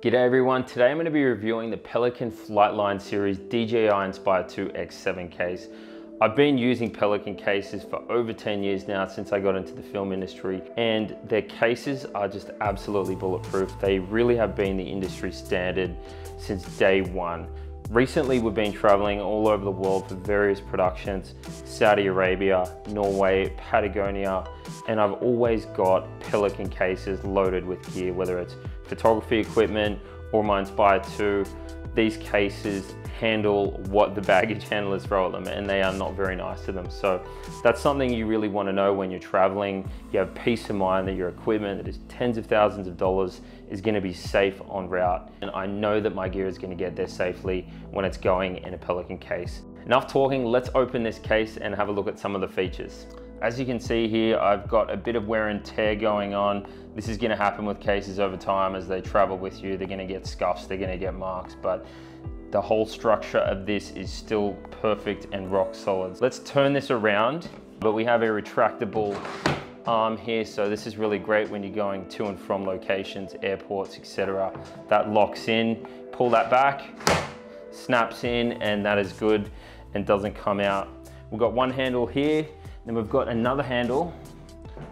G'day everyone, today I'm going to be reviewing the Pelican Flightline series DJI Inspire 2 X7 case. I've been using Pelican cases for over 10 years now since I got into the film industry, and their cases are just absolutely bulletproof. They really have been the industry standard since day one. Recently we've been traveling all over the world for various productions, Saudi Arabia, Norway, Patagonia, and I've always got Pelican cases loaded with gear, whether it's photography equipment or my Inspire 2. These cases handle what the baggage handlers throw at them, and they are not very nice to them. So that's something you really want to know when you're traveling. You have peace of mind that your equipment that is tens of thousands of dollars is going to be safe en route, and I know that my gear is going to get there safely when it's going in a Pelican case. Enough talking, let's open this case and have a look at some of the features. As you can see here, I've got a bit of wear and tear going on. This is going to happen with cases over time as they travel with you. They're going to get scuffs, they're going to get marks, but the whole structure of this is still perfect and rock solid. Let's turn this around, but we have a retractable arm here, so this is really great when you're going to and from locations, airports, etc. That locks in, pull that back, snaps in, and that is good and doesn't come out. We've got one handle here, then we've got another handle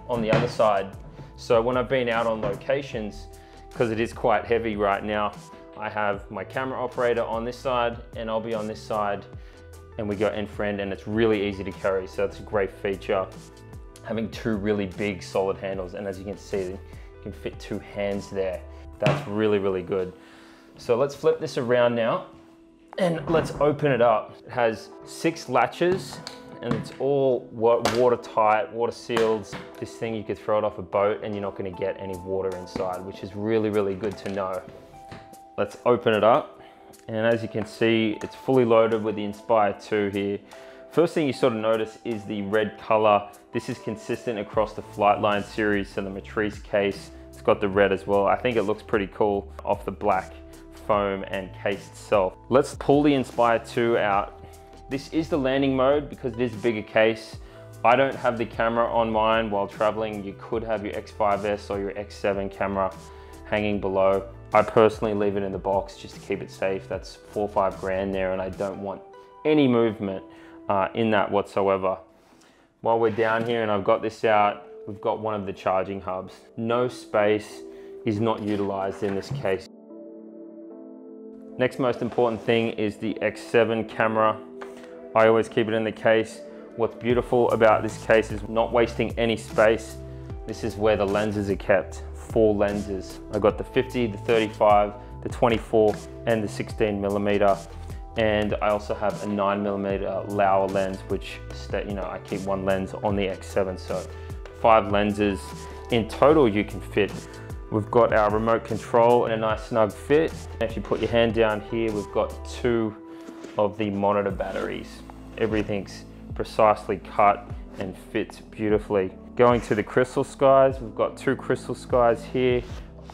on the other side. So when I've been out on locations, because it is quite heavy right now, I have my camera operator on this side and I'll be on this side, and we go end for end, and it's really easy to carry. So that's a great feature, having two really big solid handles. And as you can see, you can fit two hands there. That's really, really good. So let's flip this around now and let's open it up. It has 6 latches and it's all watertight, water sealed. This thing, you could throw it off a boat and you're not gonna get any water inside, which is really, really good to know. Let's open it up. And as you can see, it's fully loaded with the Inspire 2 here. First thing you sort of notice is the red color. This is consistent across the Flightline series, so the Matrice case, it's got the red as well. I think it looks pretty cool off the black foam and case itself. Let's pull the Inspire 2 out. This is the landing mode because it is a bigger case. I don't have the camera on mine while traveling. You could have your X5S or your X7 camera hanging below. I personally leave it in the box just to keep it safe. That's 4 or 5 grand there, and I don't want any movement in that whatsoever. While we're down here and I've got this out, we've got one of the charging hubs. No space is not utilized in this case. Next most important thing is the X7 camera. I always keep it in the case. What's beautiful about this case is not wasting any space. This is where the lenses are kept. 4 lenses. I got the 50, the 35, the 24, and the 16mm. And I also have a 9mm Lauer lens, which I keep 1 lens on the X7, so 5 lenses in total you can fit. We've got our remote control and a nice snug fit. If you put your hand down here, we've got 2 of the monitor batteries. Everything's precisely cut and fits beautifully. Going to the crystal skies, we've got 2 crystal skies here.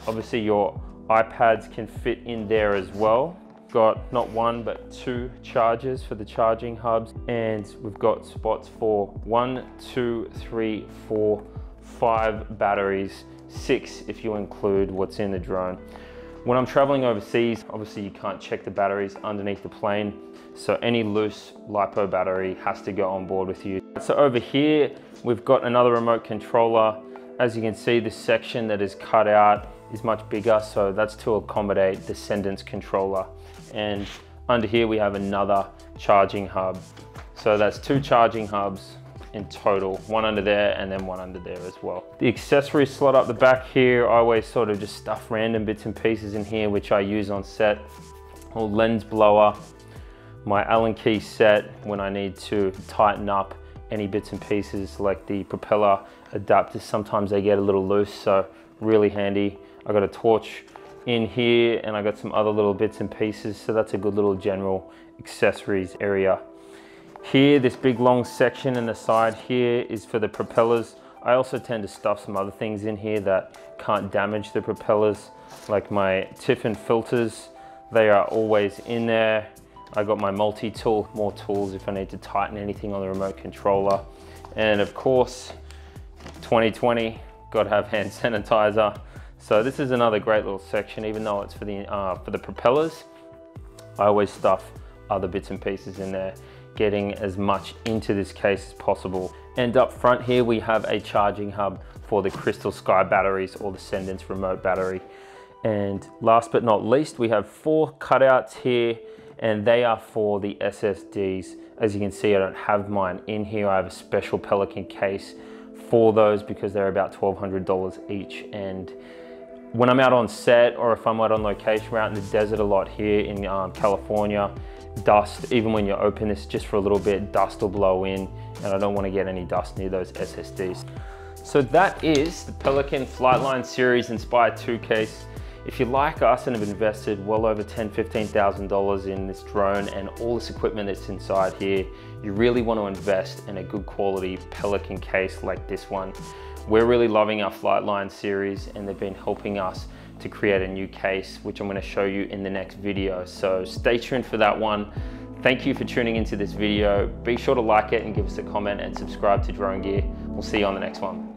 Obviously your iPads can fit in there as well. Got not 1 but 2 chargers for the charging hubs, and we've got spots for 1, 2, 3, 4, 5 batteries, 6 if you include what's in the drone. When I'm traveling overseas, obviously you can't check the batteries underneath the plane, so any loose LiPo battery has to go on board with you. So over here, we've got another remote controller. As you can see, this section that is cut out is much bigger, so that's to accommodate the Descendants controller. And under here, we have another charging hub. So that's 2 charging hubs in total, 1 under there and then 1 under there as well. The accessory slot up the back here, I always sort of just stuff random bits and pieces in here, which I use on set. Or lens blower, my Allen key set when I need to tighten up any bits and pieces, like the propeller adapters. Sometimes they get a little loose, so really handy. I got a torch in here and I got some other little bits and pieces, so that's a good little general accessories area. Here, this big long section in the side here is for the propellers. I also tend to stuff some other things in here that can't damage the propellers, like my Tiffin filters. They are always in there. I got my multi-tool, more tools if I need to tighten anything on the remote controller. And of course, 2020, gotta have hand sanitizer. So this is another great little section. Even though it's for the propellers, I always stuff other bits and pieces in there, getting as much into this case as possible. And up front here, we have a charging hub for the Crystal Sky batteries or the Sendence remote battery. And last but not least, we have 4 cutouts here, and they are for the SSDs. As you can see, I don't have mine in here. I have a special Pelican case for those because they're about $1,200 each. And when I'm out on set, or if I'm out on location, we're out in the desert a lot here in California, dust, even when you open this just for a little bit, dust will blow in, and I don't want to get any dust near those SSDs. So that is the Pelican Flightline Series Inspire 2 case. If you like us and have invested well over $10,000–$15,000 in this drone and all this equipment that's inside here, you really want to invest in a good quality Pelican case like this one. We're really loving our Flightline series, and they've been helping us to create a new case, which I'm going to show you in the next video. So stay tuned for that one. Thank you for tuning into this video. Be sure to like it and give us a comment and subscribe to DroneGear. We'll see you on the next one.